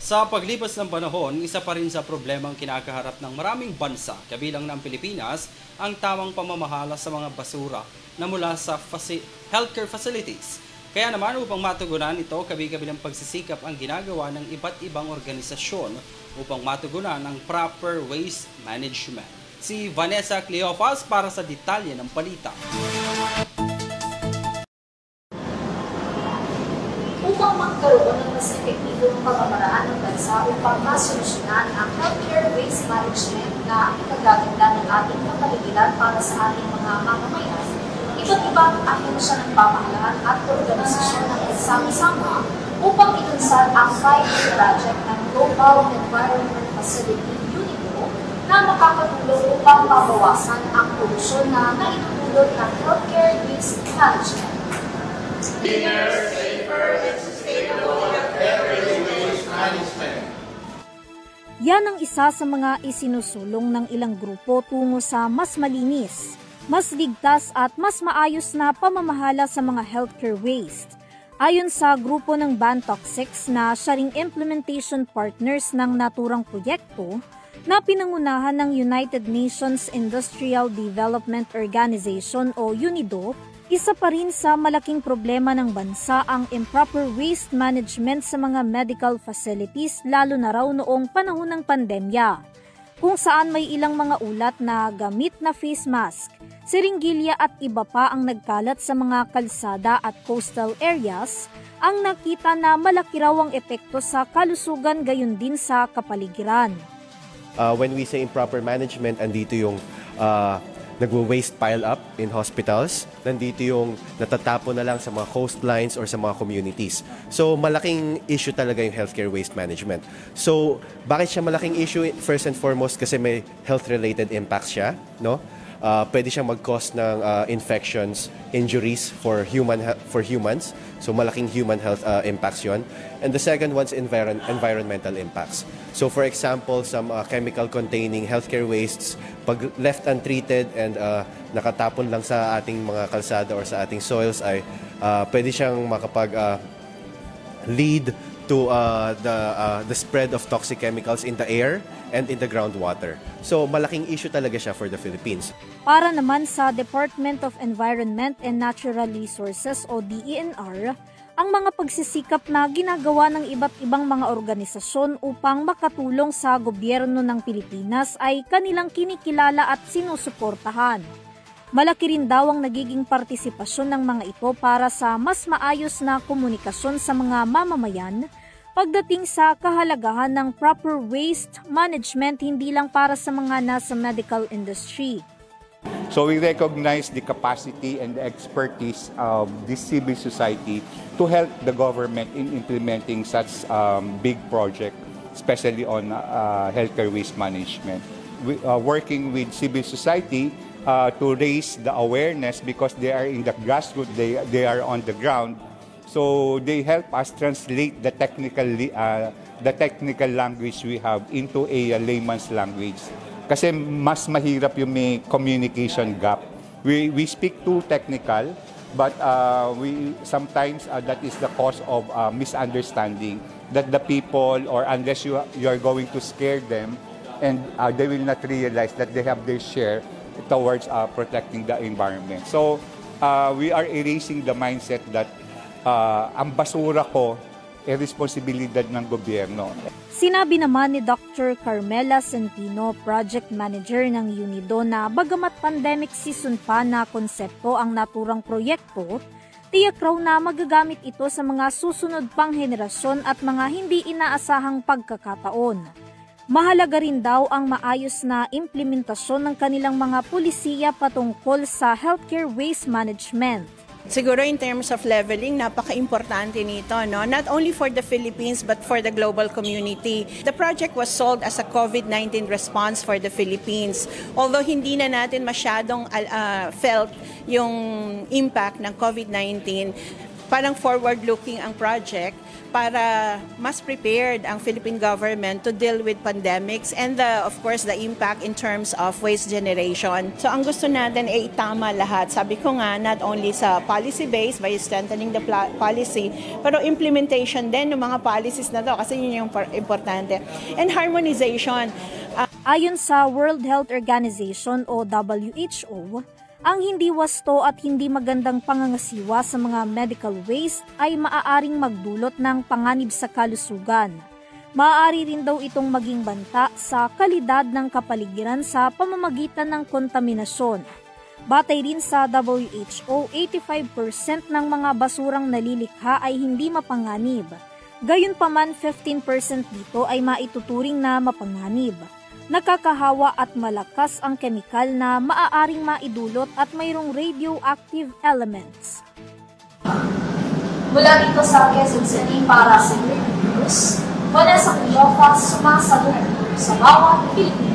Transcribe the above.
Sa paglipas ng panahon, isa pa rin sa problemang kinakaharap ng maraming bansa, kabilang ng Pilipinas, ang tamang pamamahala sa mga basura na mula sa healthcare facilities. Kaya naman upang matugunan ito, kabi-kabilang pagsisikap ang ginagawa ng iba't ibang organisasyon upang matugunan ang proper waste management. Si Vanessa Cleofas para sa detalye ng balita. Upang magkaroon ng mas epektibong pamamaraan ng bansa upang masolusyonan ang healthcare waste management na ikagaganda ng ating kapaligiran para sa ating mga mamamayan, iba't ibang ahensya ng pamahalaan at organisasyon ang nagsama-sama upang ilunsad ang 5-year project ng Global Environment Facility UNIDO na makakatulong upang mabawasan ang polusyon na naitutulot ng healthcare waste management. Cleaner, safer, and sustainable healthcare waste management. Yan ang isa sa mga isinusulong ng ilang grupo tungo sa mas malinis, mas ligtas at mas maayos na pamamahala sa mga healthcare waste. Ayon sa grupo ng Bantoxics na siya ring implementation partners ng naturang proyekto na pinangunahan ng United Nations Industrial Development Organization o UNIDO, isa pa rin sa malaking problema ng bansa ang improper waste management sa mga medical facilities lalo na raw noong panahon ng pandemya, kung saan may ilang mga ulat na gamit na face mask, siringgilya at iba pa ang nagkalat sa mga kalsada at coastal areas, ang nakita na malaki raw ang epekto sa kalusugan gayon din sa kapaligiran. When we say improper management, andito yung nagwo-waste pile up in hospitals. Nandito yung natatapon na lang sa mga coastlines or sa mga communities. So, malaking issue talaga yung healthcare waste management. So, bakit siya malaking issue? First and foremost, kasi may health-related impacts siya, no? Pwede siyang mag-cause ng infections, injuries for humans. So, malaking human health impacts yon. And the second one's environmental impacts. So, for example, some chemical-containing healthcare wastes, pag left untreated and nakatapon lang sa ating mga kalsada or sa ating soils ay pwede siyang lead to the spread of toxic chemicals in the air and in the groundwater. So, malaking issue talaga siya for the Philippines. Para naman sa Department of Environment and Natural Resources o DENR, ang mga pagsisikap na ginagawa ng iba't ibang mga organisasyon upang makatulong sa gobyerno ng Pilipinas ay kanilang kinikilala at sinusuportahan. Malaki rin daw ang nagiging partisipasyon ng mga ito para sa mas maayos na komunikasyon sa mga mamamayan pagdating sa kahalagahan ng proper waste management hindi lang para sa mga nasa medical industry. So we recognize the capacity and the expertise of this civil society to help the government in implementing such big project, especially on healthcare waste management. We are working with civil society to raise the awareness because they are in the grassroots, they are on the ground. So they help us translate the technical language we have into a layman's language. Kasi mas mahirap yung may communication gap. We speak too technical, but we sometimes that is the cause of misunderstanding. That the people, or unless you are going to scare them, and they will not realize that they have their share towards protecting the environment. So we are erasing the mindset that ang basura ko ay responsibilidad ng gobyerno. Sinabi naman ni Dr. Carmela Centino, Project Manager ng UNIDO, na bagamat pandemic season pa na konsepto ang naturang proyekto, tiyak raw na magagamit ito sa mga susunod pang henerasyon at mga hindi inaasahang pagkakataon. Mahalaga rin daw ang maayos na implementasyon ng kanilang mga pulisiya patungkol sa healthcare waste management. Siguro in terms of leveling, napaka-importante nito, no? Not only for the Philippines but for the global community. The project was sold as a COVID-19 response for the Philippines. Although hindi na natin masyadong felt yung impact ng COVID-19, parang forward-looking ang project. para mas prepared ang Philippine government to deal with pandemics and of course the impact in terms of waste generation. So ang gusto natin ay itama lahat. Sabi ko nga, not only sa policy base by strengthening the policy, pero implementation din ng mga policies na to kasi yun yung importante. And harmonization. Ayon sa World Health Organization o WHO, ang hindi wasto at hindi magandang pangangasiwa sa mga medical waste ay maaaring magdulot ng panganib sa kalusugan. Maaari rin daw itong maging banta sa kalidad ng kapaligiran sa pamamagitan ng kontaminasyon. Batay rin sa WHO, 85% ng mga basurang nalilikha ay hindi mapanganib. Gayunpaman, 15% dito ay maituturing na mapanganib. Nakakahawa at malakas ang kemikal na maaaring maidulot at mayroong radioactive elements. Mula dito sa Quezon City para sa News, Vanessa Quillofa, sumasagot sa bawat Pilipino.